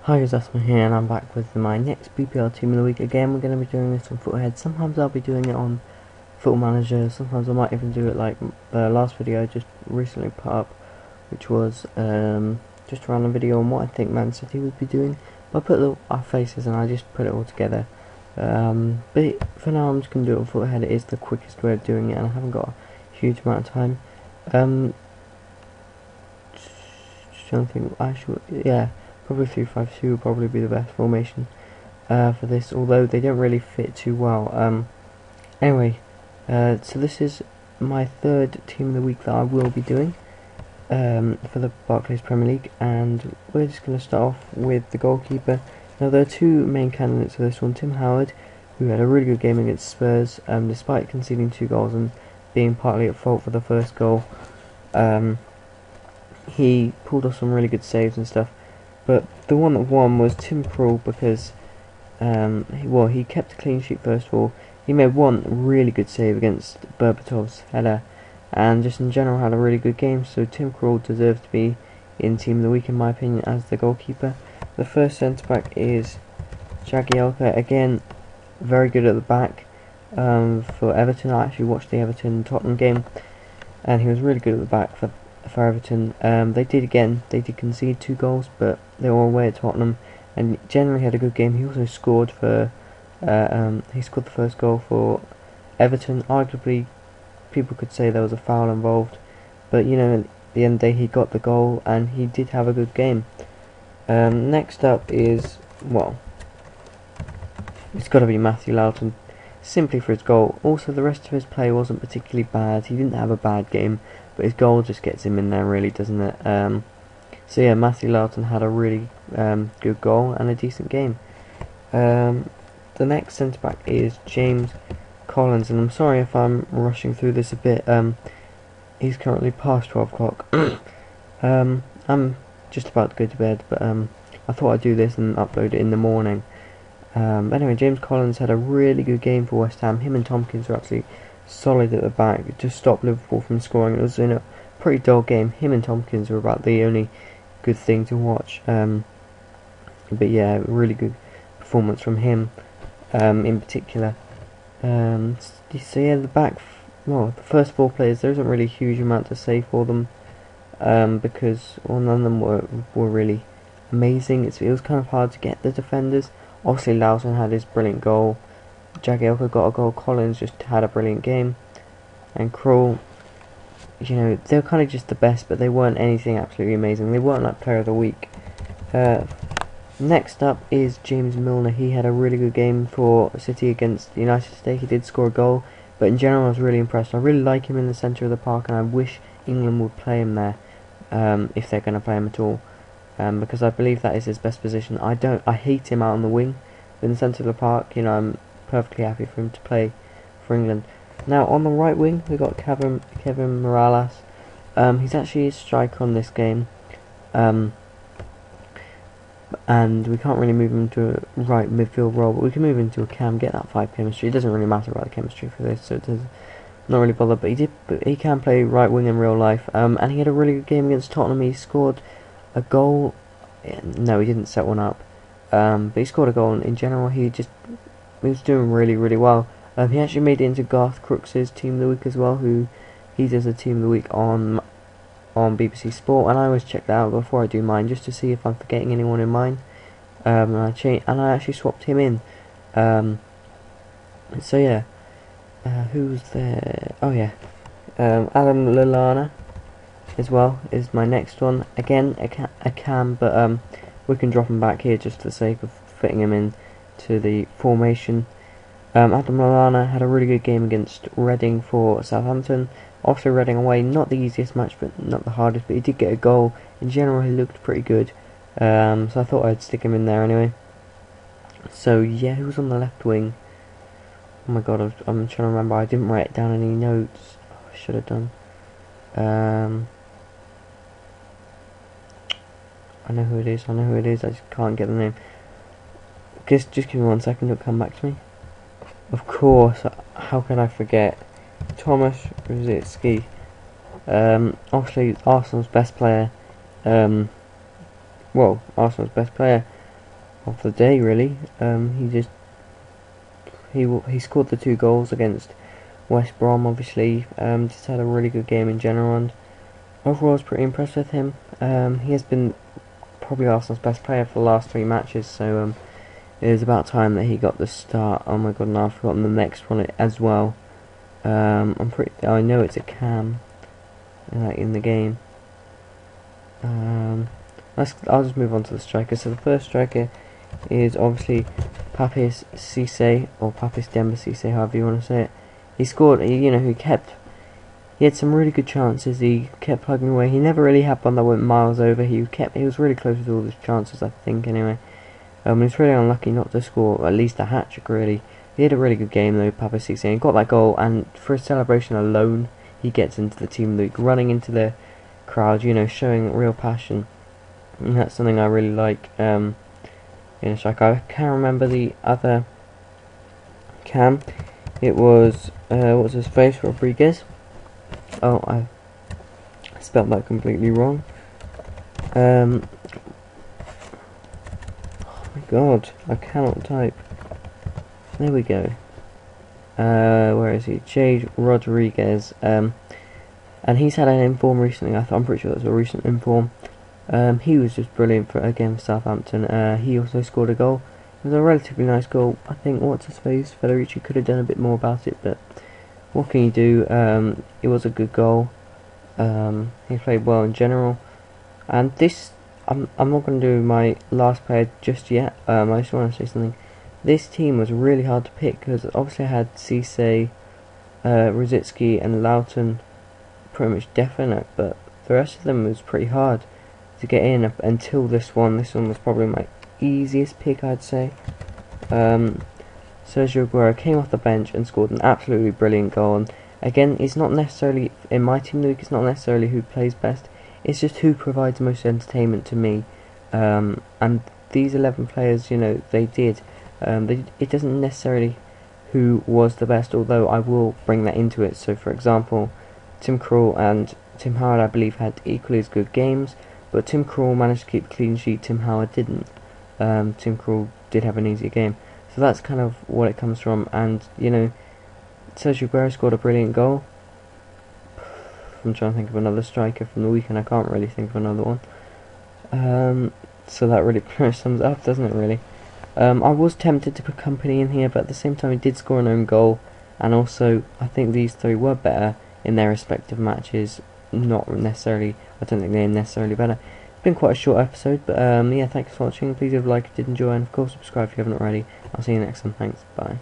Hi guys, Asma here, and I'm back with my next BPL Team of the Week. Again, we're going to be doing this on Foothead. Sometimes I'll be doing it on Football Manager, sometimes I might even do it like the last video I just recently put up, which was just a random video on what I think Man City would be doing. I put our faces and I just put it all together. But for now I'm just going to do it on Foothead. It is the quickest way of doing it and I haven't got a huge amount of time. Just trying to think, yeah. Probably 3-5-2 would probably be the best formation for this, although they don't really fit too well. Anyway, so this is my third team of the week that I will be doing for the Barclays Premier League, and we're just going to start off with the goalkeeper. Now there are two main candidates for this one. Tim Howard, who had a really good game against Spurs, despite conceding 2 goals and being partly at fault for the first goal. He pulled off some really good saves and stuff. But the one that won was Tim Krul because he kept a clean sheet first of all. He made one really good save against Berbatov's header, and just in general had a really good game. So Tim Krul deserves to be in Team of the Week in my opinion as the goalkeeper. The first centre back is Jagielka, again very good at the back for Everton. I actually watched the Everton Tottenham game, and he was really good at the back for Everton. They did concede 2 goals, but they were away at Tottenham, and generally had a good game. He also scored for, he scored the first goal for Everton. Arguably, people could say there was a foul involved, but you know, at the end of the day, he got the goal, and he did have a good game. Next up is, well, it's got to be Matthew Loughton, simply for his goal. Also, the rest of his play wasn't particularly bad. He didn't have a bad game, but his goal just gets him in there, really, doesn't it? So yeah, Matthew Loughton had a really good goal and a decent game. The next centre back is James Collins, and I'm sorry if I'm rushing through this a bit. He's currently past 12 o'clock. I'm just about to go to bed, but I thought I'd do this and upload it in the morning. But anyway, James Collins had a really good game for West Ham. Him and Tompkins were absolutely solid at the back. It just stopped Liverpool from scoring. It was in a pretty dull game. Him and Tompkins were about the only good thing to watch. But yeah, really good performance from him in particular. So yeah, the back, well, the first 4 players, there isn't really a huge amount to say for them because none of them were really amazing. It was kind of hard to get the defenders. Obviously, Loughton had his brilliant goal. Jagielka got a goal. Collins just had a brilliant game, and Krul, you know, they were kind of just the best, but they weren't anything absolutely amazing. They weren't like player of the week. Next up is James Milner. He had a really good game for City against United today. He did score a goal, but in general I was really impressed. I really like him in the centre of the park, and I wish England would play him there if they're going to play him at all, because I believe that is his best position. I hate him out on the wing, but in the centre of the park, you know, I'm perfectly happy for him to play for England. Now on the right wing we got Kevin Morales. He's actually a striker on this game, and we can't really move him to a right midfield role, but we can move him to a cam, get that 5 chemistry. It doesn't really matter about the chemistry for this, so it does not really bother. But he can play right wing in real life, and he had a really good game against Tottenham. He scored a goal. No, he didn't set one up, but he scored a goal. And in general, he was doing really, really well. He actually made it into Garth Crooks' Team of the Week as well, who he does a Team of the Week on BBC Sport, and I always check that out before I do mine, just to see if I'm forgetting anyone in mine. And I actually swapped him in. So yeah, who's there? Oh yeah, Adam Lallana as well is my next one. Again, a cam, but we can drop him back here just for the sake of fitting him in to the formation. Adam Lallana had a really good game against Reading for Southampton. Obviously Reading away, not the easiest match, but not the hardest, but he did get a goal. In general, he looked pretty good, so I thought I'd stick him in there anyway. So yeah, who was on the left wing? Oh my god, I'm trying to remember. I didn't write down any notes. Oh, I should have done. I know who it is, I just can't get the name. Just give me 1 second, it'll come back to me. Of course, how can I forget? Thomas Rosicki. Obviously Arsenal's best player. Arsenal's best player. of the day, really. He scored the 2 goals against West Brom, obviously. Just had a really good game in general, and overall I was pretty impressed with him. He has been probably Arsenal's best player for the last 3 matches, so it is about time that he got the start. Oh my god, now I've forgotten the next one as well. I know it's a cam in the game. I'll just move on to the striker. So the first striker is obviously Papis Cisse, or Papis Demba Cisse, however you want to say it. He scored. He had some really good chances. He kept plugging away. He never really had one that went miles over. He was really close with all his chances, I think. Anyway, he was really unlucky not to score at least a hat-trick. Really, he had a really good game though, Papis Cisse. He got that goal, and for his celebration alone, he gets into the team league, running into the crowd. Showing real passion. And that's something I really like. I can't remember the other cam. It was what was his face? Rodriguez. Oh, I spelled that completely wrong. Oh my god, I cannot type. There we go. Where is he? Jade Rodriguez. And he's had an inform recently. I'm pretty sure that's a recent inform. He was just brilliant for Southampton. He also scored a goal. It was a relatively nice goal. I think what's his face, Federici could have done a bit more about it, but what can you do? It was a good goal. He played well in general. And this, I'm not going to do my last player just yet. I just want to say something. This team was really hard to pick because obviously I had Cisse, Rosicky, and Loughton pretty much definite, but the rest of them was pretty hard to get in until this one. This one was probably my easiest pick, I'd say. Sergio Aguero came off the bench and scored an absolutely brilliant goal. And again, it's not necessarily, in my team league, it's not necessarily who plays best, it's just who provides most entertainment to me. And these 11 players, they did. It doesn't necessarily who was the best, although I will bring that into it. So for example, Tim Krul and Tim Howard, I believe, had equally as good games, but Tim Krul managed to keep a clean sheet, Tim Howard didn't. Tim Krul did have an easier game. So that's kind of what it comes from. And, Sergio Aguero scored a brilliant goal. I'm trying to think of another striker from the weekend. I can't really think of another one. So that really pretty much sums it up, doesn't it, really? I was tempted to put Company in here, but at the same time he did score an own goal. And also, I think these 3 were better in their respective matches. Not necessarily, I don't think they're necessarily better. It's been quite a short episode, but yeah, thanks for watching. Please leave a like if you did enjoy, and of course subscribe if you haven't already. I'll see you next time. Thanks, bye.